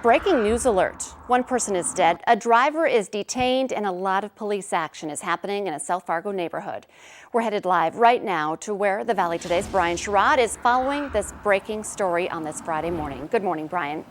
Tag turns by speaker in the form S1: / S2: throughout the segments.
S1: Breaking news alert. One person is dead, a driver is detained, and a lot of police action is happening in a South Fargo neighborhood. We're headed live right now to where the Valley Today's Brian Sherrod is following this breaking story on this Friday morning. Good morning, Brian.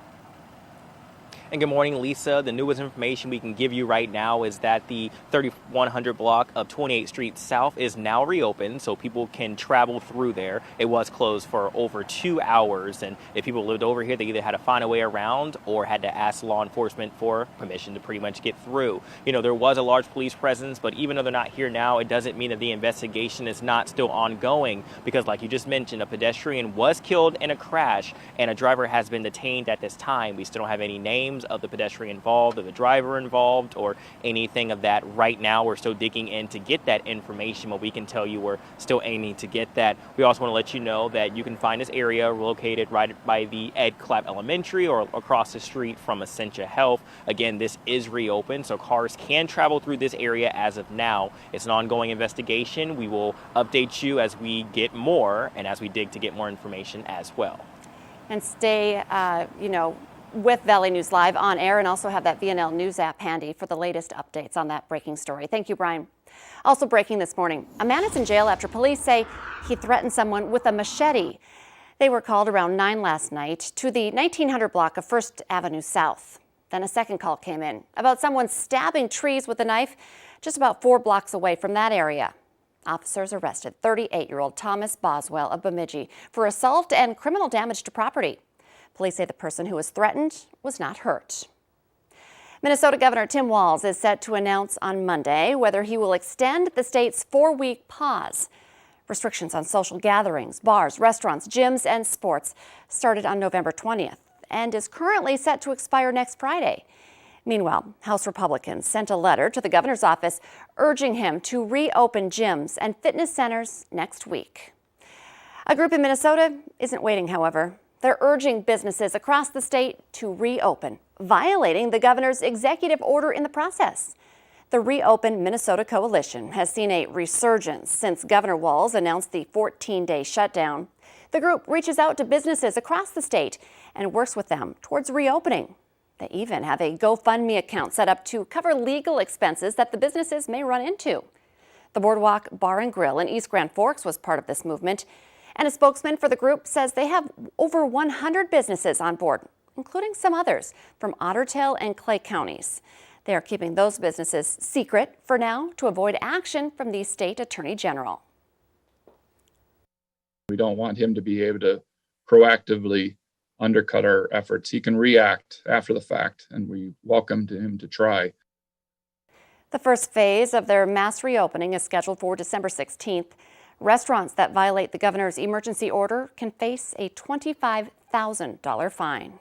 S2: And good morning, Lisa. The newest information we can give you right now is that the 3100 block of 28th Street South is now reopened, so people can travel through there. It was closed for over 2 hours, and if people lived over here, they either had to find a way around or had to ask law enforcement for permission to pretty much get through. You know, there was a large police presence, but even though they're not here now, it doesn't mean that the investigation is not still ongoing, because like you just mentioned, a pedestrian was killed in a crash, and a driver has been detained at this time. We still don't have any names of the pedestrian involved or the driver involved or anything of that right now. We're still digging in to get that information, but we can tell you we're still aiming to get that. We also want to let you know that you can find this area located right by the Ed Clapp Elementary or across the street from Essentia Health. Again, this is reopened, so cars can travel through this area as of now. It's an ongoing investigation. We will update you as we get more and as we dig to get more information as well.
S1: And stay, with Valley News Live on air, and also have that VNL News app handy for the latest updates on that breaking story. Thank you, Brian. Also breaking this morning, a man is in jail after police say he threatened someone with a machete. They were called around 9 last night to the 1900 block of 1st Avenue South. Then a second call came in about someone stabbing trees with a knife just about 4 blocks away from that area. Officers arrested 38-year-old Thomas Boswell of Bemidji for assault and criminal damage to property. Police say the person who was threatened was not hurt. Minnesota Governor Tim Walz is set to announce on Monday whether he will extend the state's 4-week pause. Restrictions on social gatherings, bars, restaurants, gyms, and sports started on November 20th and is currently set to expire next Friday. Meanwhile, House Republicans sent a letter to the governor's office urging him to reopen gyms and fitness centers next week. A group in Minnesota isn't waiting, however. They're urging businesses across the state to reopen, violating the governor's executive order in the process. The Reopen Minnesota Coalition has seen a resurgence since Governor Walz announced the 14-day shutdown. The group reaches out to businesses across the state and works with them towards reopening. They even have a GoFundMe account set up to cover legal expenses that the businesses may run into. The Boardwalk Bar and Grill in East Grand Forks was part of this movement. And a spokesman for the group says they have over 100 businesses on board, including some others from Ottertail and Clay counties. They are keeping those businesses secret for now to avoid action from the state attorney general.
S3: We don't want him to be able to proactively undercut our efforts. He can react after the fact, and we welcome him to try.
S1: The first phase of their mass reopening is scheduled for December 16th. Restaurants that violate the governor's emergency order can face a $25,000 fine.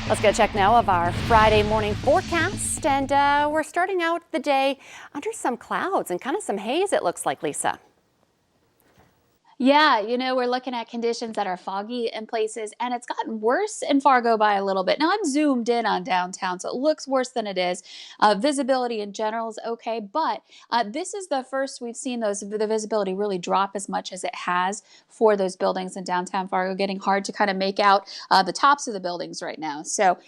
S1: Let's get a check now of our Friday morning forecast. And we're starting out the day under some clouds and kind of some haze, it looks like, Lisa.
S4: Yeah, we're looking at conditions that are foggy in places, and it's gotten worse in Fargo by a little bit. Now, I'm zoomed in on downtown, so it looks worse than it is. Visibility in general is okay, but this is the first we've seen the visibility really drop as much as it has for those buildings in downtown Fargo, getting hard to kind of make out the tops of the buildings right now. So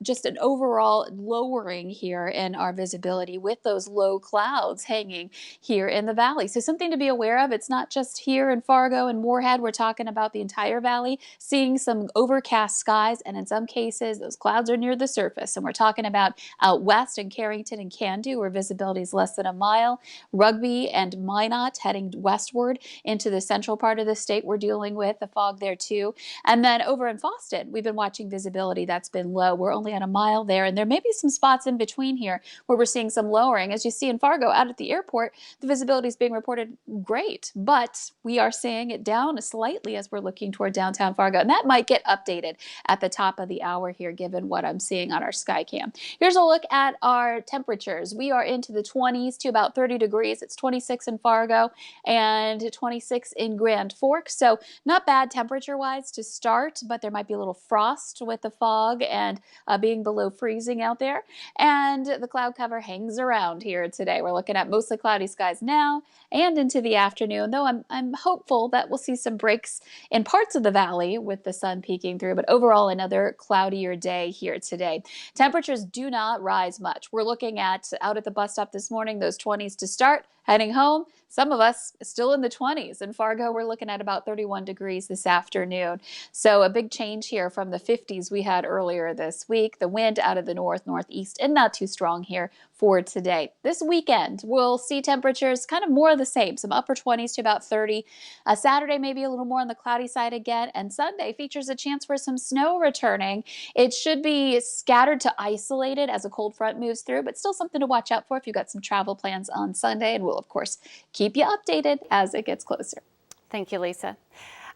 S4: just an overall lowering here in our visibility with those low clouds hanging here in the valley. So something to be aware of. It's not just here in Fargo and Moorhead. We're talking about the entire valley, seeing some overcast skies, and in some cases those clouds are near the surface. And we're talking about out west in Carrington and Candu, where visibility is less than a mile. Rugby and Minot heading westward into the central part of the state. We're dealing with the fog there too. And then over in Foston, we've been watching visibility that's been low. We're only at a mile there, and there may be some spots in between here where we're seeing some lowering. As you see in Fargo out at the airport, the visibility is being reported great, but we are seeing it down slightly as we're looking toward downtown Fargo. And that might get updated at the top of the hour here, given what I'm seeing on our Skycam. Here's a look at our temperatures. We are into the 20s to about 30 degrees. It's 26 in Fargo and 26 in Grand Forks. So not bad temperature-wise to start, but there might be a little frost with the fog and being below freezing out there. And the cloud cover hangs around here today. We're looking at mostly cloudy skies now and into the afternoon, though I'm hopeful hopeful that we'll see some breaks in parts of the valley with the sun peeking through, but overall another cloudier day here today. Temperatures do not rise much. We're looking at out at the bus stop this morning, those 20s to start. Heading home, some of us still in the 20s. In Fargo, we're looking at about 31 degrees this afternoon. So a big change here from the 50s we had earlier this week. The wind out of the northeast and not too strong here for today. This weekend, we'll see temperatures kind of more of the same, some upper 20s to about 30. Saturday, maybe a little more on the cloudy side again. And Sunday features a chance for some snow returning. It should be scattered to isolated as a cold front moves through, but still something to watch out for if you've got some travel plans on Sunday. And we'll, of course, keep you updated as it gets closer.
S1: Thank you, Lisa.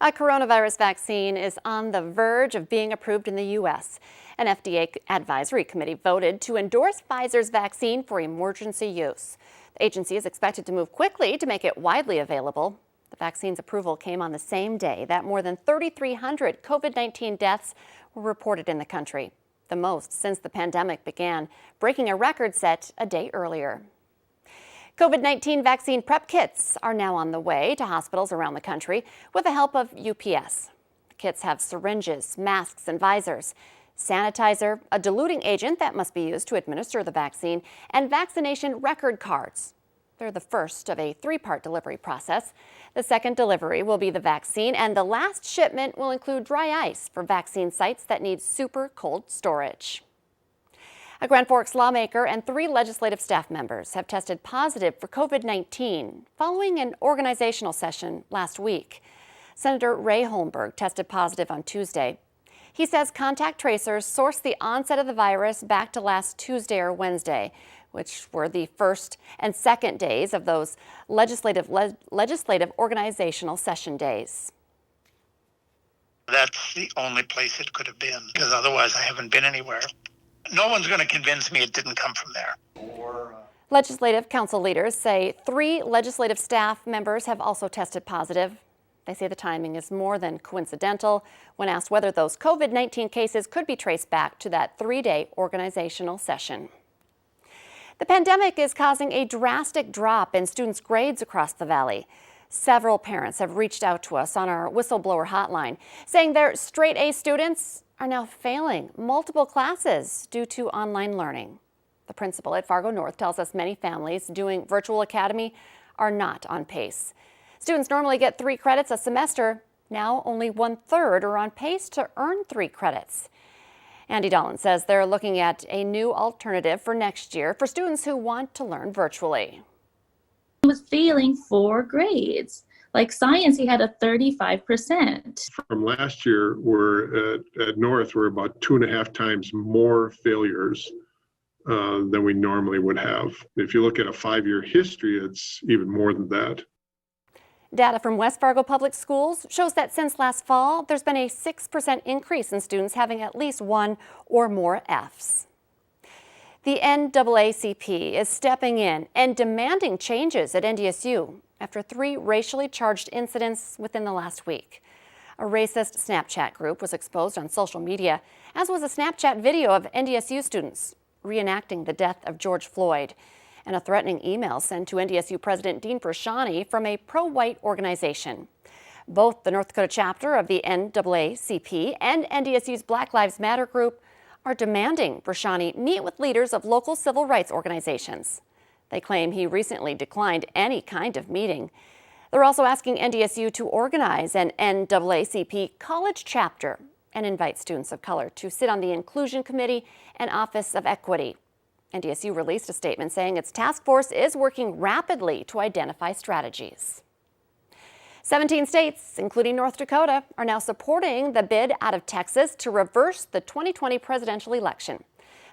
S1: A coronavirus vaccine is on the verge of being approved in the U.S. An FDA advisory committee voted to endorse Pfizer's vaccine for emergency use. The agency is expected to move quickly to make it widely available. The vaccine's approval came on the same day that more than 3,300 COVID-19 deaths were reported in the country, the most since the pandemic began, breaking a record set a day earlier. COVID-19 vaccine prep kits are now on the way to hospitals around the country with the help of UPS. The kits have syringes, masks, and visors, sanitizer, a diluting agent that must be used to administer the vaccine, and vaccination record cards. They're the first of a three-part delivery process. The second delivery will be the vaccine, and the last shipment will include dry ice for vaccine sites that need super cold storage. A Grand Forks lawmaker and 3 legislative staff members have tested positive for COVID-19 following an organizational session last week. Senator Ray Holmberg tested positive on Tuesday. He says contact tracers sourced the onset of the virus back to last Tuesday or Wednesday, which were the first and second days of those legislative organizational session days.
S5: That's the only place it could have been, because otherwise I haven't been anywhere. No one's going to convince me it didn't come from there.
S1: Legislative council leaders say 3 legislative staff members have also tested positive. They say the timing is more than coincidental. When asked whether those COVID-19 cases could be traced back to that 3-day organizational session. The pandemic is causing a drastic drop in students' grades across the valley. Several parents have reached out to us on our whistleblower hotline, saying their straight-A students are now failing multiple classes due to online learning. The principal at Fargo North tells us many families doing virtual academy are not on pace. Students normally get 3 credits a semester. Now only 1/3 are on pace to earn 3 credits. Andy Dolan says they're looking at a new alternative for next year for students who want to learn virtually.
S6: He was failing 4 grades. Like science, he had a 35%.
S7: From last year, we're at North, we're about 2.5 times more failures than we normally would have. If you look at a 5-year history, it's even more than that.
S1: Data from West Fargo Public Schools shows that since last fall, there's been a 6% increase in students having at least 1 or more Fs. The NAACP is stepping in and demanding changes at NDSU after 3 racially charged incidents within the last week. A racist Snapchat group was exposed on social media, as was a Snapchat video of NDSU students reenacting the death of George Floyd, and a threatening email sent to NDSU President Dean Prashani from a pro-white organization. Both the North Dakota chapter of the NAACP and NDSU's Black Lives Matter group are demanding Prashani meet with leaders of local civil rights organizations. They claim he recently declined any kind of meeting. They're also asking NDSU to organize an NAACP college chapter and invite students of color to sit on the Inclusion Committee and Office of Equity. NDSU released a statement saying its task force is working rapidly to identify strategies. 17 states, including North Dakota, are now supporting the bid out of Texas to reverse the 2020 presidential election.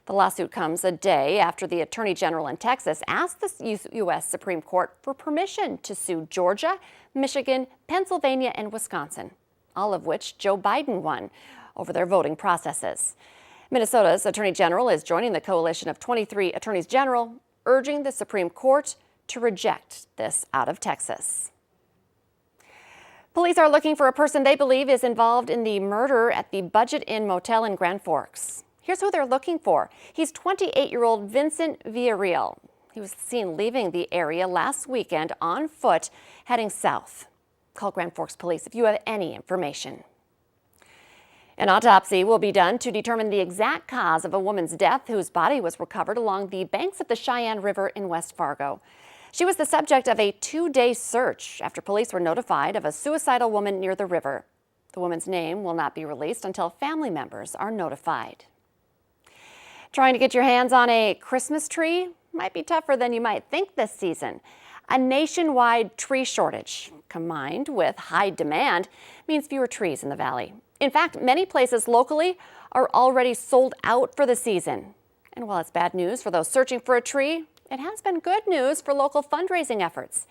S1: The lawsuit comes a day after the Attorney General in Texas asked the U.S. Supreme Court for permission to sue Georgia, Michigan, Pennsylvania, and Wisconsin, all of which Joe Biden won over their voting processes. Minnesota's Attorney General is joining the coalition of 23 attorneys general, urging the Supreme Court to reject this out of Texas. Police are looking for a person they believe is involved in the murder at the Budget Inn Motel in Grand Forks. Here's who they're looking for. He's 28-year-old Vincent Villarreal. He was seen leaving the area last weekend on foot, heading south. Call Grand Forks Police if you have any information. An autopsy will be done to determine the exact cause of a woman's death whose body was recovered along the banks of the Cheyenne River in West Fargo. She was the subject of a 2-day search after police were notified of a suicidal woman near the river. The woman's name will not be released until family members are notified. Trying to get your hands on a Christmas tree might be tougher than you might think this season. A nationwide tree shortage combined with high demand means fewer trees in the valley. In fact, many places locally are already sold out for the season. And while it's bad news for those searching for a tree, it has been good news for local fundraising efforts.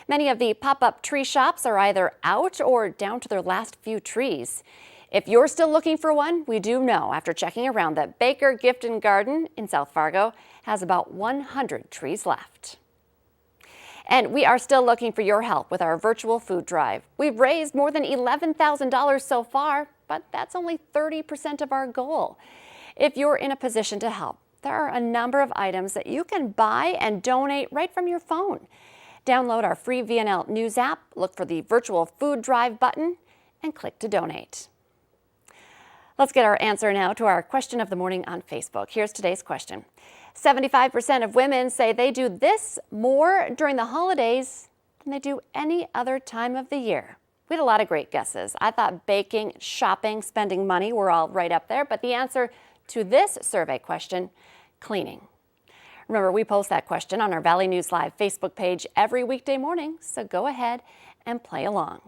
S1: Many of the pop-up tree shops are either out or down to their last few trees. If you're still looking for one, we do know after checking around that Baker Gift and Garden in South Fargo has about 100 trees left. And we are still looking for your help with our virtual food drive. We've raised more than $11,000 so far, but that's only 30% of our goal. If you're in a position to help, there are a number of items that you can buy and donate right from your phone. Download our free VNL News app, look for the virtual food drive button, and click to donate. Let's get our answer now to our question of the morning on Facebook. Here's today's question. 75% of women say they do this more during the holidays than they do any other time of the year. We had a lot of great guesses. I thought baking, shopping, spending money were all right up there, but the answer to this survey question, cleaning. Remember, we post that question on our Valley News Live Facebook page every weekday morning, so go ahead and play along.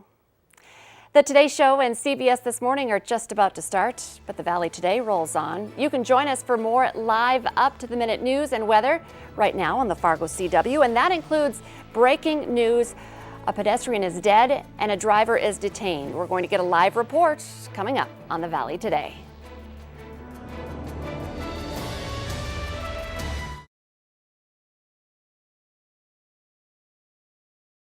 S1: The Today Show and CBS This Morning are just about to start, but the Valley Today rolls on. You can join us for more live up-to-the-minute news and weather right now on the Fargo CW, and that includes breaking news. A pedestrian is dead and a driver is detained. We're going to get a live report coming up on the Valley Today.